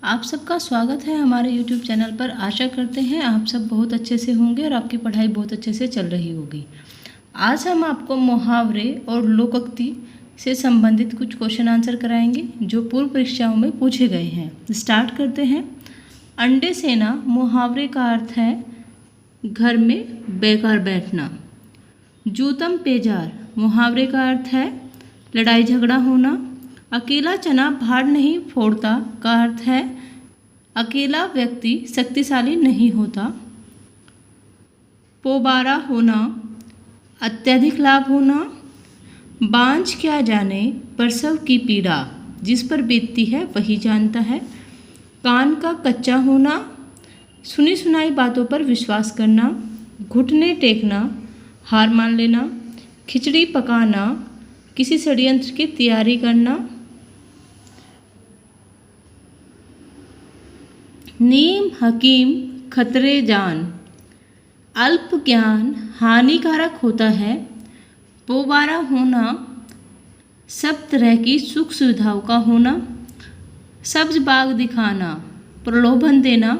आप सबका स्वागत है हमारे YouTube चैनल पर। आशा करते हैं आप सब बहुत अच्छे से होंगे और आपकी पढ़ाई बहुत अच्छे से चल रही होगी। आज हम आपको मुहावरे और लोकोक्ति से संबंधित कुछ क्वेश्चन आंसर कराएंगे जो पूर्व परीक्षाओं में पूछे गए हैं। स्टार्ट करते हैं। अंडे सेना मुहावरे का अर्थ है घर में बेकार बैठना। जूतम पेजार मुहावरे का अर्थ है लड़ाई झगड़ा होना। अकेला चना भार नहीं फोड़ता का अर्थ है अकेला व्यक्ति शक्तिशाली नहीं होता। पोबारा होना अत्यधिक लाभ होना। बांझ क्या जाने प्रसव की पीड़ा, जिस पर बीतती है वही जानता है। कान का कच्चा होना सुनी सुनाई बातों पर विश्वास करना। घुटने टेकना हार मान लेना। खिचड़ी पकाना किसी षड्यंत्र की तैयारी करना। नीम हकीम खतरे जान अल्प ज्ञान हानिकारक होता है। पोबारा होना सब तरह की सुख सुविधाओं का होना। सब्ज बाग दिखाना प्रलोभन देना।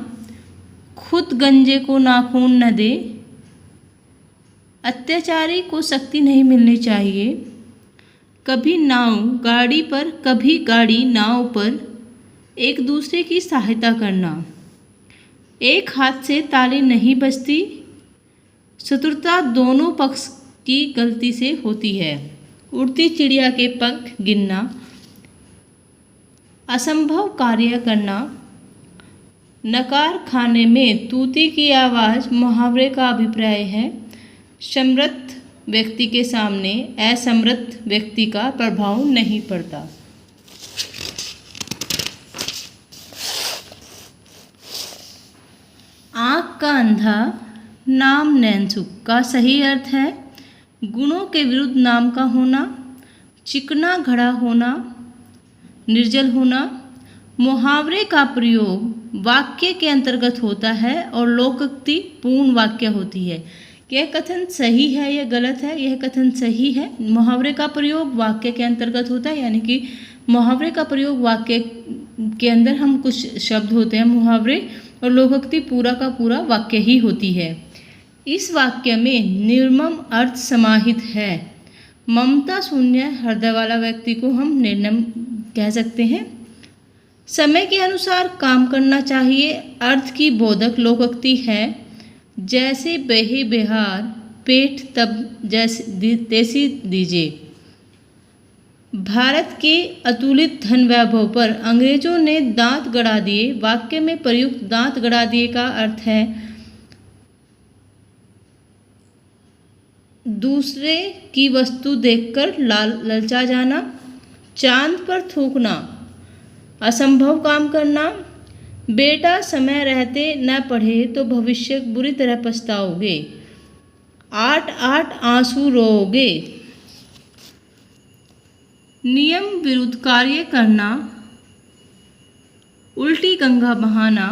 खुद गंजे को नाखून न दे। अत्याचारी को शक्ति नहीं मिलनी चाहिए। कभी नाव गाड़ी पर कभी गाड़ी नाव पर एक दूसरे की सहायता करना। एक हाथ से ताली नहीं बजती। शत्रुता दोनों पक्ष की गलती से होती है। उड़ती चिड़िया के पंख गिनना। असंभव कार्य करना। नकार खाने में तूती की आवाज़ मुहावरे का अभिप्राय है समर्थ व्यक्ति के सामने असमर्थ व्यक्ति का प्रभाव नहीं पड़ता। आँख का अंधा नाम नैनसुख का सही अर्थ है गुणों के विरुद्ध नाम का होना। चिकना घड़ा होना निर्जल होना। मुहावरे का प्रयोग वाक्य के अंतर्गत होता है और लोकोक्ति पूर्ण वाक्य होती है। यह कथन सही है या गलत है? यह कथन सही है। मुहावरे का प्रयोग वाक्य के अंतर्गत होता है, यानी कि मुहावरे का प्रयोग वाक्य के अंदर हम कुछ शब्द होते हैं मुहावरे, और लोकोक्ति पूरा का पूरा वाक्य ही होती है। इस वाक्य में निर्मम अर्थ समाहित है। ममता शून्य हृदय वाला व्यक्ति को हम निर्मम कह सकते हैं। समय के अनुसार काम करना चाहिए अर्थ की बोधक लोकोक्ति है। जैसे बेही बिहार पेट तब जैसे तैसी दीजिए। भारत के अतुलित धन वैभव पर अंग्रेजों ने दांत गड़ा दिए। वाक्य में प्रयुक्त दांत गड़ा दिए का अर्थ है दूसरे की वस्तु देखकर ललचा जाना। चांद पर थूकना असंभव काम करना। बेटा समय रहते न पढ़े तो भविष्य बुरी तरह पछताओगे। 8 आंसू रोओगे। नियम विरुद्ध कार्य करना उल्टी गंगा बहाना।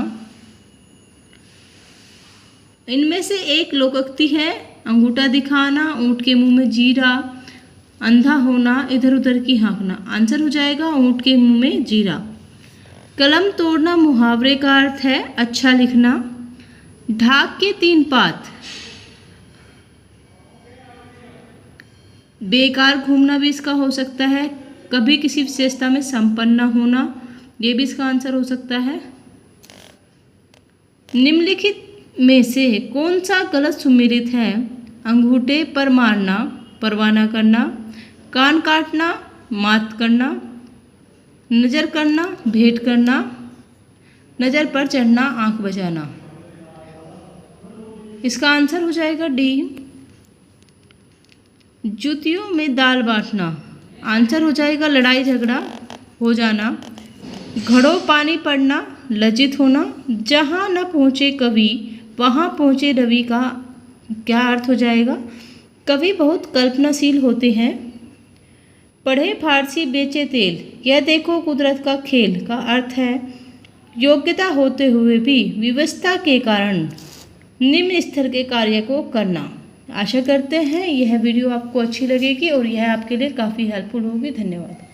इनमें से एक लोकोक्ति है अंगूठा दिखाना ऊँट के मुंह में जीरा। अंधा होना इधर उधर की हाँकना। आंसर हो जाएगा ऊँट के मुंह में जीरा। कलम तोड़ना मुहावरे का अर्थ है अच्छा लिखना। ढाक के 3 पात बेकार घूमना भी इसका हो सकता है। कभी किसी विशेषता में संपन्न होना, ये भी इसका आंसर हो सकता है। निम्नलिखित में से कौन सा गलत सुमेलित है? अंगूठे पर मारना परवाना करना। कान काटना मात करना। नज़र करना भेंट करना। नज़र पर चढ़ना आंख बचाना। इसका आंसर हो जाएगा डी। जूतियों में दाल बांटना। आंसर हो जाएगा लड़ाई झगड़ा हो जाना। घड़ों पानी पड़ना लज्जित होना। जहाँ न पहुँचे कवि वहाँ पहुँचे रवि का क्या अर्थ हो जाएगा? कवि बहुत कल्पनाशील होते हैं। पढ़े फारसी बेचे तेल यह देखो कुदरत का खेल का अर्थ है योग्यता होते हुए भी विवशता के कारण निम्न स्तर के कार्य को करना। आशा करते हैं यह वीडियो आपको अच्छी लगेगी और यह आपके लिए काफ़ी हेल्पफुल होगी। धन्यवाद।